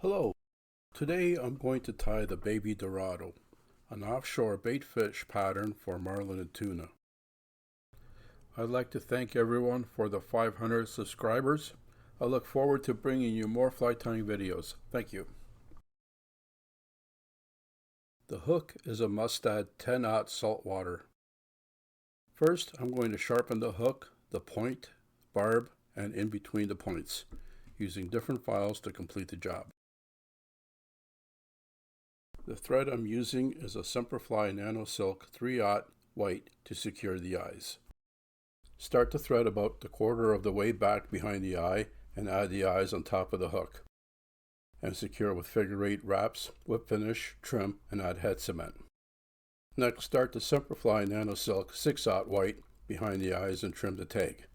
Hello, today I'm going to tie the Baby Dorado, an offshore baitfish pattern for marlin and tuna. I'd like to thank everyone for the 500 subscribers. I look forward to bringing you more fly tying videos. Thank you. The hook is a Mustad 10-aught saltwater. First, I'm going to sharpen the hook, the point, barb, and in between the points, using different files to complete the job. The thread I'm using is a Semperfli Nano Silk 3/0 white to secure the eyes. Start the thread about the quarter of the way back behind the eye and add the eyes on top of the hook. And secure with figure 8 wraps, whip finish, trim, and add head cement. Next, start the Semperfli Nano Silk 6/0 white behind the eyes and trim the tag.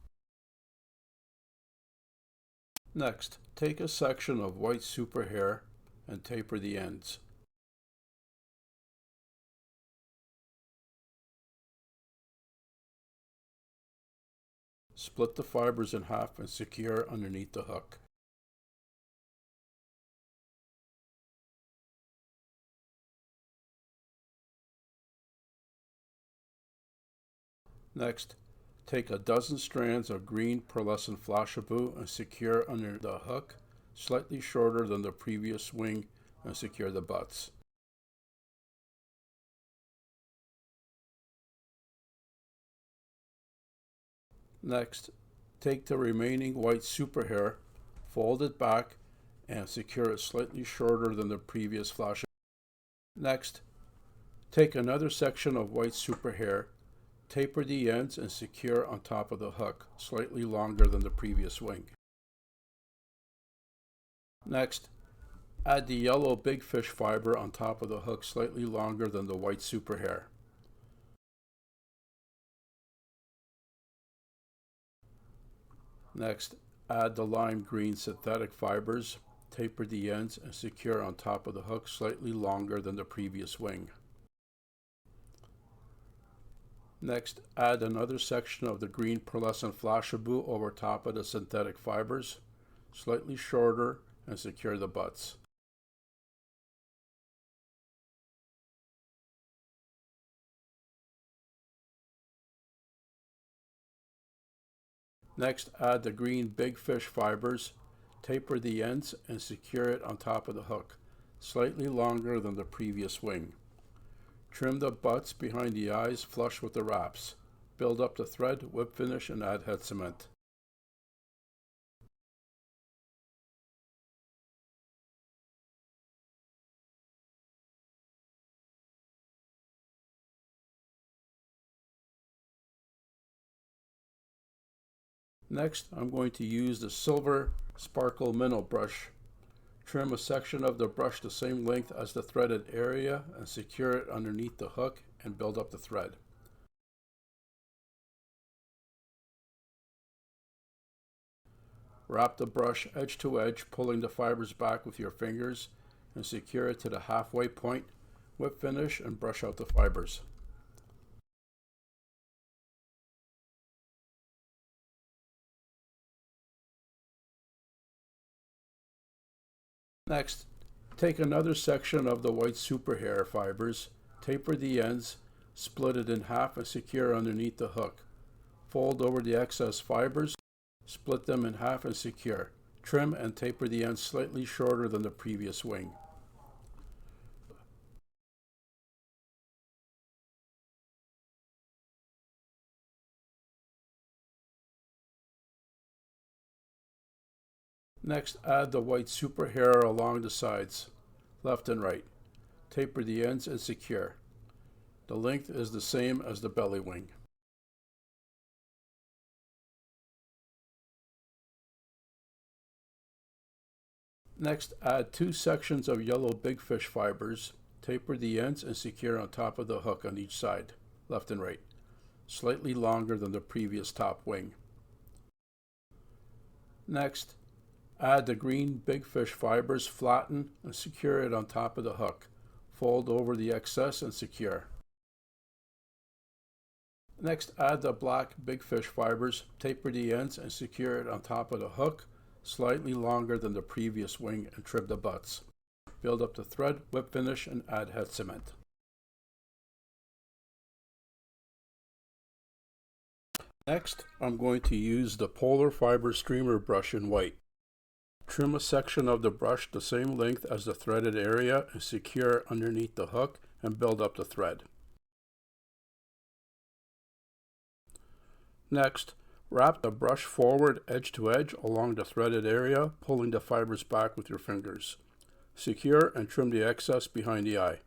Next, take a section of white super hair and taper the ends. Split the fibers in half and secure underneath the hook. Next, take a dozen strands of green pearlescent flashabou and secure under the hook, slightly shorter than the previous wing, and secure the butts. Next, take the remaining white super hair, fold it back, and secure it slightly shorter than the previous flash. Next, take another section of white super hair, taper the ends, and secure on top of the hook, slightly longer than the previous wing. Next, add the yellow big fish fiber on top of the hook, slightly longer than the white super hair. Next, add the lime green synthetic fibers, taper the ends, and secure on top of the hook slightly longer than the previous wing. Next, add another section of the green pearlescent flashabou over top of the synthetic fibers, slightly shorter, and secure the butts. Next, add the green big fish fibers, taper the ends, and secure it on top of the hook, slightly longer than the previous wing. Trim the butts behind the eyes flush with the wraps. Build up the thread, whip finish, and add head cement. Next, I'm going to use the silver sparkle minnow brush. Trim a section of the brush the same length as the threaded area and secure it underneath the hook and build up the thread. Wrap the brush edge to edge, pulling the fibers back with your fingers, and secure it to the halfway point. Whip finish and brush out the fibers. Next, take another section of the white super hair fibers, taper the ends, split it in half and secure underneath the hook. Fold over the excess fibers, split them in half and secure. Trim and taper the ends slightly shorter than the previous wing. Next, add the white super hair along the sides, left and right. Taper the ends and secure. The length is the same as the belly wing. Next, add 2 sections of yellow big fish fibers, taper the ends and secure on top of the hook on each side, left and right, slightly longer than the previous top wing. Next, add the green big fish fibers, flatten and secure it on top of the hook. Fold over the excess and secure. Next, add the black big fish fibers, taper the ends and secure it on top of the hook, slightly longer than the previous wing, and trim the butts. Build up the thread, whip finish, and add head cement. Next, I'm going to use the polar fiber streamer brush in white. Trim a section of the brush the same length as the threaded area and secure underneath the hook and build up the thread. Next, wrap the brush forward edge to edge along the threaded area, pulling the fibers back with your fingers. Secure and trim the excess behind the eye.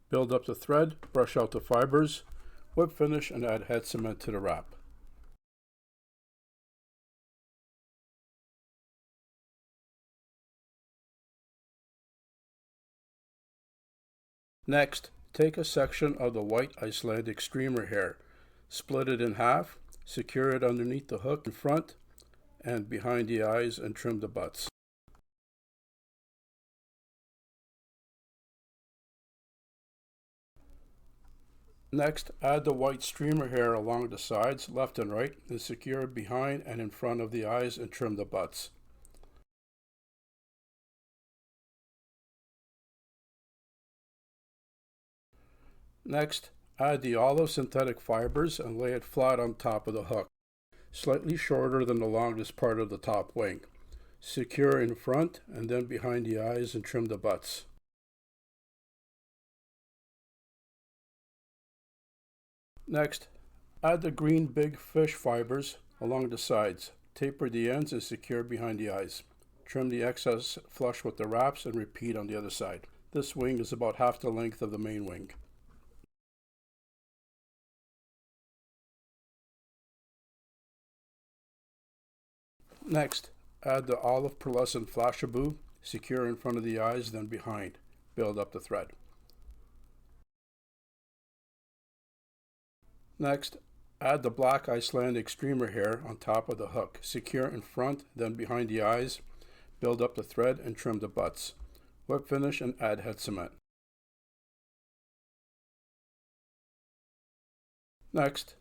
Build up the thread, brush out the fibers, whip finish, and add head cement to the wrap. Next, take a section of the white Icelandic streamer hair, split it in half, secure it underneath the hook in front and behind the eyes, and trim the butts. Next, add the white streamer hair along the sides, left and right, and secure it behind and in front of the eyes and trim the butts. Next, add the olive synthetic fibers and lay it flat on top of the hook, slightly shorter than the longest part of the top wing. Secure in front and then behind the eyes and trim the butts. Next, add the green big fish fibers along the sides. Taper the ends and secure behind the eyes. Trim the excess flush with the wraps and repeat on the other side. This wing is about half the length of the main wing. Next, add the olive pearlescent flashaboo, secure in front of the eyes, then behind. Build up the thread. Next, add the black Icelandic streamer hair on top of the hook. Secure in front, then behind the eyes. Build up the thread and trim the butts. Whip finish and add head cement. Next,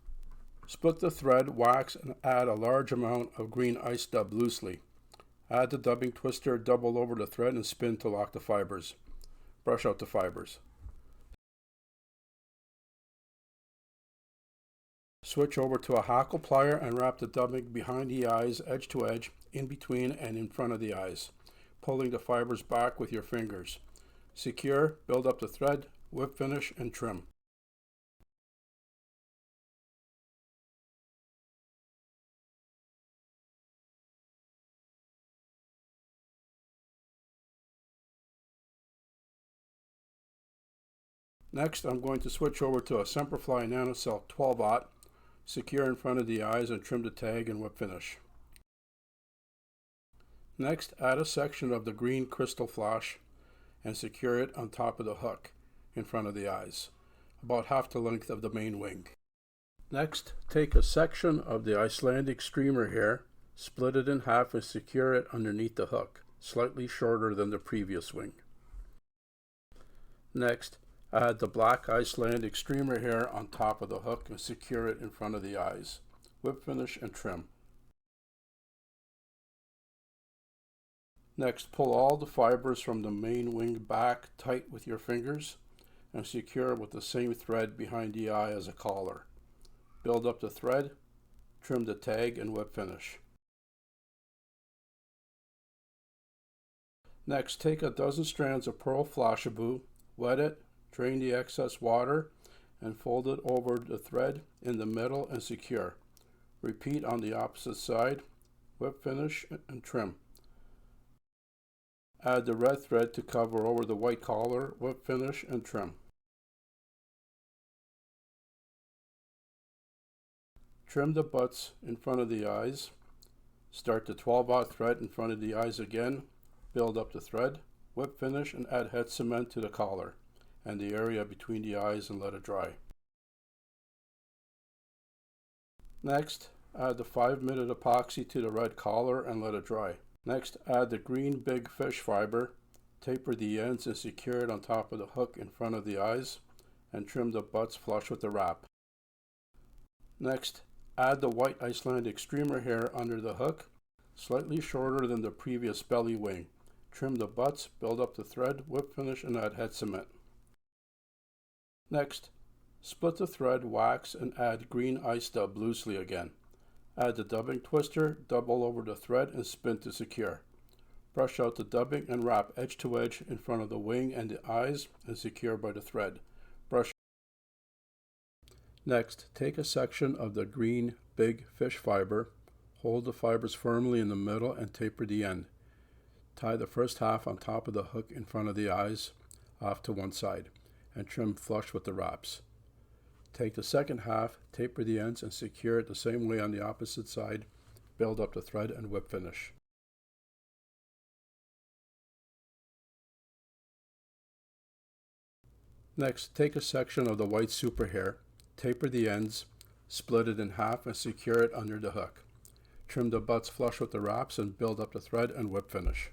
split the thread, wax, and add a large amount of green ice dub loosely. Add the dubbing twister, double over the thread, and spin to lock the fibers. Brush out the fibers. Switch over to a hackle plier and wrap the dubbing behind the eyes, edge to edge, in between and in front of the eyes, pulling the fibers back with your fingers. Secure, build up the thread, whip finish, and trim. Next, I'm going to switch over to a Semperfli Nano Silk 12/0, secure in front of the eyes and trim the tag and whip finish. Next, add a section of the green crystal flash and secure it on top of the hook in front of the eyes, about half the length of the main wing. Next, take a section of the Icelandic streamer hair, split it in half and secure it underneath the hook, slightly shorter than the previous wing. Next, add the black Icelandic streamer hair on top of the hook and secure it in front of the eyes. Whip finish and trim. Next, pull all the fibers from the main wing back tight with your fingers and secure with the same thread behind the eye as a collar. Build up the thread, trim the tag, and whip finish. Next, take a dozen strands of pearl flashaboo, wet it, drain the excess water, and fold it over the thread in the middle and secure. Repeat on the opposite side, whip finish, and trim. Add the red thread to cover over the white collar, whip finish, and trim. Trim the butts in front of the eyes. Start the 12/0 thread in front of the eyes again. Build up the thread, whip finish, and add head cement to the collar and the area between the eyes and let it dry. Next, add the 5-minute epoxy to the red collar and let it dry. Next, add the green big fish fiber, taper the ends and secure it on top of the hook in front of the eyes and trim the butts flush with the wrap. Next, add the white Icelandic streamer hair under the hook, slightly shorter than the previous belly wing. Trim the butts, build up the thread, whip finish, and add head cement. Next, split the thread, wax, and add green ice dub loosely again. Add the dubbing twister, double over the thread, and spin to secure. Brush out the dubbing and wrap edge to edge in front of the wing and the eyes and secure by the thread. Brush. Next, take a section of the green big fish fiber, hold the fibers firmly in the middle and taper the end. Tie the first half on top of the hook in front of the eyes off to one side and trim flush with the wraps. Take the second half, taper the ends, and secure it the same way on the opposite side. Build up the thread and whip finish. Next, take a section of the white super hair, taper the ends, split it in half, and secure it under the hook. Trim the butts flush with the wraps and build up the thread and whip finish.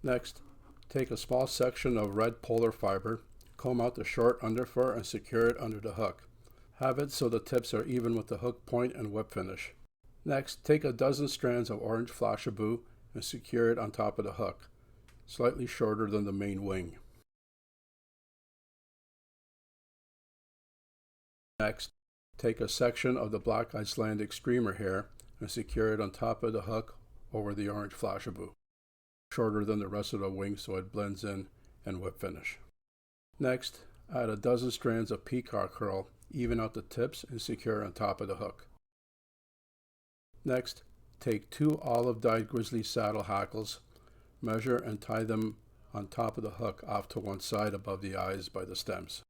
Next, take a small section of red polar fiber, comb out the short underfur and secure it under the hook. Have it so the tips are even with the hook point and whip finish. Next, take a dozen strands of orange flashabou and secure it on top of the hook, slightly shorter than the main wing. Next, take a section of the black Icelandic streamer hair and secure it on top of the hook over the orange flashabou, shorter than the rest of the wing so it blends in, and whip finish. Next, add a dozen strands of peacock curl, even out the tips, and secure on top of the hook. Next, take 2 olive dyed grizzly saddle hackles, measure and tie them on top of the hook off to one side above the eyes by the stems.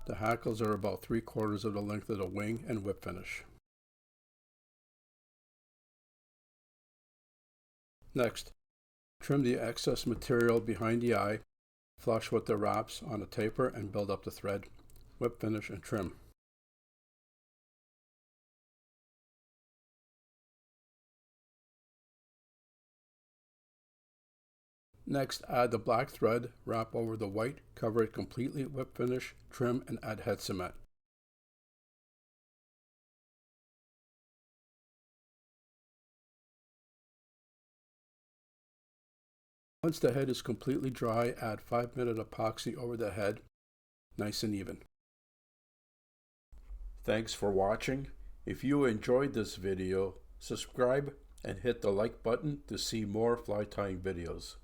The hackles are about 3/4 of the length of the wing, and whip finish. Next, trim the excess material behind the eye, flush with the wraps on a taper, and build up the thread. Whip finish and trim. Next, add the black thread, wrap over the white, cover it completely, whip finish, trim, and add head cement. Once the head is completely dry, add 5-minute epoxy over the head, nice and even. Thanks for watching. If you enjoyed this video, subscribe and hit the like button to see more fly tying videos.